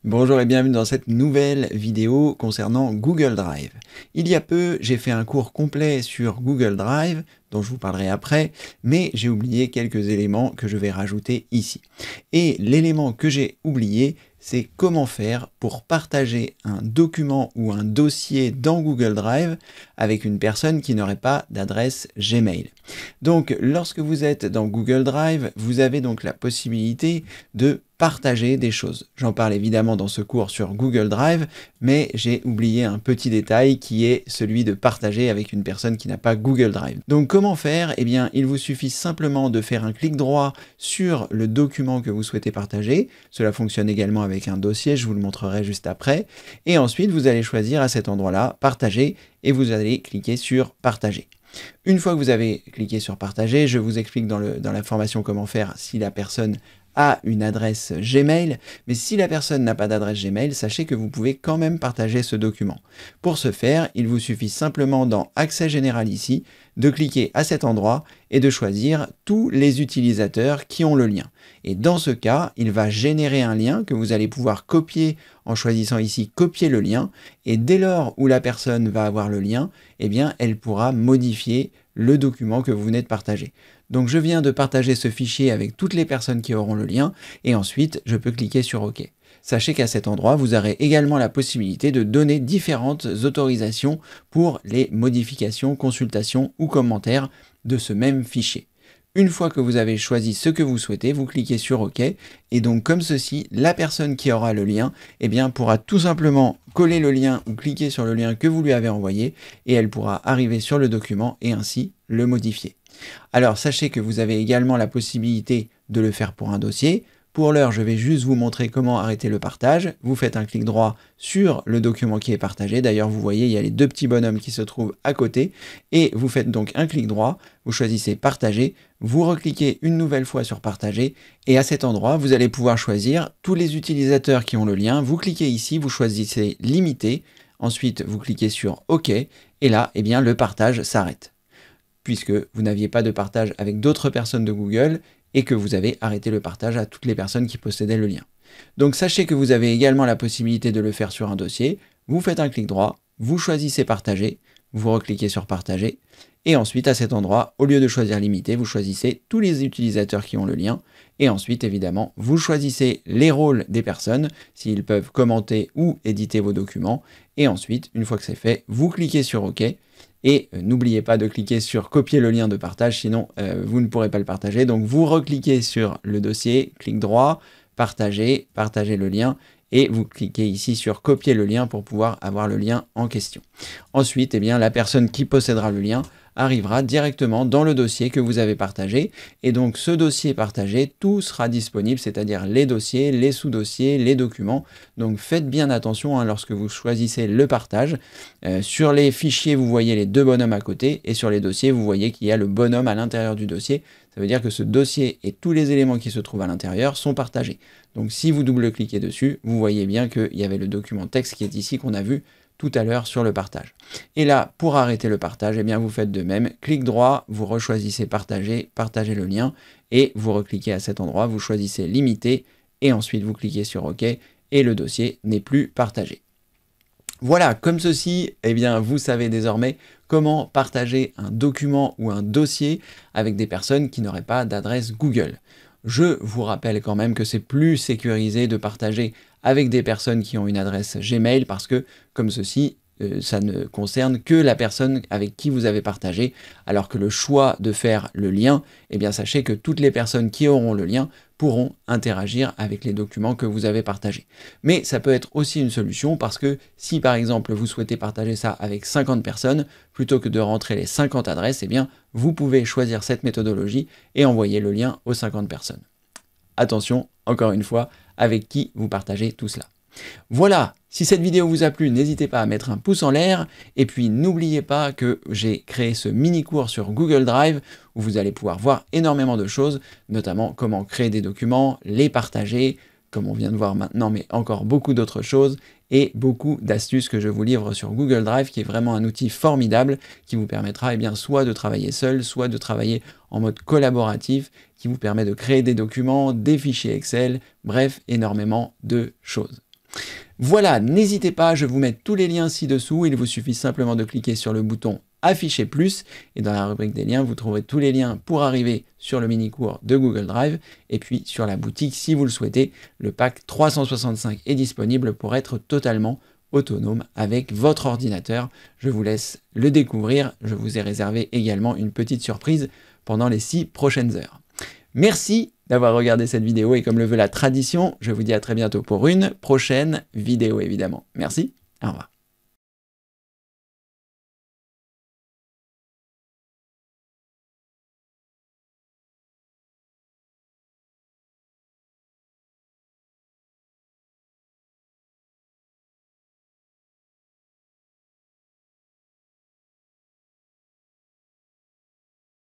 Bonjour et bienvenue dans cette nouvelle vidéo concernant Google Drive. Il y a peu, j'ai fait un cours complet sur Google Drive, dont je vous parlerai après, mais j'ai oublié quelques éléments que je vais rajouter ici. Et l'élément que j'ai oublié, c'est comment faire pour partager un document ou un dossier dans Google Drive avec une personne qui n'aurait pas d'adresse Gmail. Donc, lorsque vous êtes dans Google Drive, vous avez donc la possibilité de partager des choses. J'en parle évidemment dans ce cours sur Google Drive, mais j'ai oublié un petit détail qui est celui de partager avec une personne qui n'a pas Google Drive. Donc comment faire? Eh bien, il vous suffit simplement de faire un clic droit sur le document que vous souhaitez partager. Cela fonctionne également avec un dossier, je vous le montrerai juste après. Et ensuite, vous allez choisir à cet endroit-là, partager, et vous allez cliquer sur partager. Une fois que vous avez cliqué sur partager, je vous explique dans la formation comment faire si la personne a une adresse Gmail, mais si la personne n'a pas d'adresse Gmail, sachez que vous pouvez quand même partager ce document. Pour ce faire, il vous suffit simplement dans Accès général ici, de cliquer à cet endroit et de choisir tous les utilisateurs qui ont le lien. Et dans ce cas, il va générer un lien que vous allez pouvoir copier en choisissant ici copier le lien, et dès lors où la personne va avoir le lien, eh bien elle pourra modifier le document que vous venez de partager. Donc je viens de partager ce fichier avec toutes les personnes qui auront le lien, et ensuite je peux cliquer sur OK. Sachez qu'à cet endroit, vous aurez également la possibilité de donner différentes autorisations pour les modifications, consultations ou commentaires de ce même fichier. Une fois que vous avez choisi ce que vous souhaitez, vous cliquez sur OK, et donc comme ceci, la personne qui aura le lien, eh bien, pourra tout simplement coller le lien ou cliquer sur le lien que vous lui avez envoyé, et elle pourra arriver sur le document et ainsi le modifier. Alors sachez que vous avez également la possibilité de le faire pour un dossier. Pour l'heure, je vais juste vous montrer comment arrêter le partage. Vous faites un clic droit sur le document qui est partagé. D'ailleurs, vous voyez, il y a les deux petits bonhommes qui se trouvent à côté. Et vous faites donc un clic droit, vous choisissez partager, vous recliquez une nouvelle fois sur partager. Et à cet endroit, vous allez pouvoir choisir tous les utilisateurs qui ont le lien. Vous cliquez ici, vous choisissez limiter. Ensuite, vous cliquez sur OK. Et là, eh bien, le partage s'arrête, puisque vous n'aviez pas de partage avec d'autres personnes de Google et que vous avez arrêté le partage à toutes les personnes qui possédaient le lien. Donc sachez que vous avez également la possibilité de le faire sur un dossier. Vous faites un clic droit, vous choisissez partager, vous recliquez sur partager, et ensuite à cet endroit, au lieu de choisir limiter, vous choisissez tous les utilisateurs qui ont le lien, et ensuite évidemment, vous choisissez les rôles des personnes, s'ils peuvent commenter ou éditer vos documents, et ensuite, une fois que c'est fait, vous cliquez sur OK, et n'oubliez pas de cliquer sur copier le lien de partage, sinon vous ne pourrez pas le partager. Donc vous recliquez sur le dossier, clic droit, partager, partager le lien, et vous cliquez ici sur copier le lien pour pouvoir avoir le lien en question. Ensuite, eh bien, la personne qui possédera le lien arrivera directement dans le dossier que vous avez partagé, et donc ce dossier partagé, tout sera disponible, c'est-à-dire les dossiers, les sous-dossiers, les documents. Donc faites bien attention lorsque vous choisissez le partage. Sur les fichiers, vous voyez les deux bonhommes à côté, et sur les dossiers, vous voyez qu'il y a le bonhomme à l'intérieur du dossier. Ça veut dire que ce dossier et tous les éléments qui se trouvent à l'intérieur sont partagés. Donc si vous double-cliquez dessus, vous voyez bien qu'il y avait le document texte qui est ici qu'on a vu tout à l'heure sur le partage. Et là, pour arrêter le partage, eh bien vous faites de même. Clic droit, vous rechoisissez partager, partager le lien, et vous recliquez à cet endroit, vous choisissez limiter, et ensuite vous cliquez sur OK, et le dossier n'est plus partagé. Voilà, comme ceci, eh bien, vous savez désormais comment partager un document ou un dossier avec des personnes qui n'auraient pas d'adresse Google. Je vous rappelle quand même que c'est plus sécurisé de partager avec des personnes qui ont une adresse Gmail parce que, comme ceci, ça ne concerne que la personne avec qui vous avez partagé, alors que le choix de faire le lien, eh bien sachez que toutes les personnes qui auront le lien pourront interagir avec les documents que vous avez partagés. Mais ça peut être aussi une solution parce que si par exemple vous souhaitez partager ça avec 50 personnes, plutôt que de rentrer les 50 adresses, eh bien vous pouvez choisir cette méthodologie et envoyer le lien aux 50 personnes. Attention, encore une fois, avec qui vous partagez tout cela. Voilà, si cette vidéo vous a plu, n'hésitez pas à mettre un pouce en l'air, et puis n'oubliez pas que j'ai créé ce mini-cours sur Google Drive, où vous allez pouvoir voir énormément de choses, notamment comment créer des documents, les partager, comme on vient de voir maintenant, mais encore beaucoup d'autres choses, et beaucoup d'astuces que je vous livre sur Google Drive, qui est vraiment un outil formidable, qui vous permettra eh bien, soit de travailler seul, soit de travailler en mode collaboratif, qui vous permet de créer des documents, des fichiers Excel, bref, énormément de choses. Voilà, n'hésitez pas, je vous mets tous les liens ci-dessous, il vous suffit simplement de cliquer sur le bouton Afficher plus, et dans la rubrique des liens, vous trouverez tous les liens pour arriver sur le mini-cours de Google Drive, et puis sur la boutique, si vous le souhaitez, le pack 365 est disponible pour être totalement autonome avec votre ordinateur. Je vous laisse le découvrir, je vous ai réservé également une petite surprise pendant les 6 prochaines heures. Merci d'avoir regardé cette vidéo et comme le veut la tradition, je vous dis à très bientôt pour une prochaine vidéo évidemment. Merci, au revoir.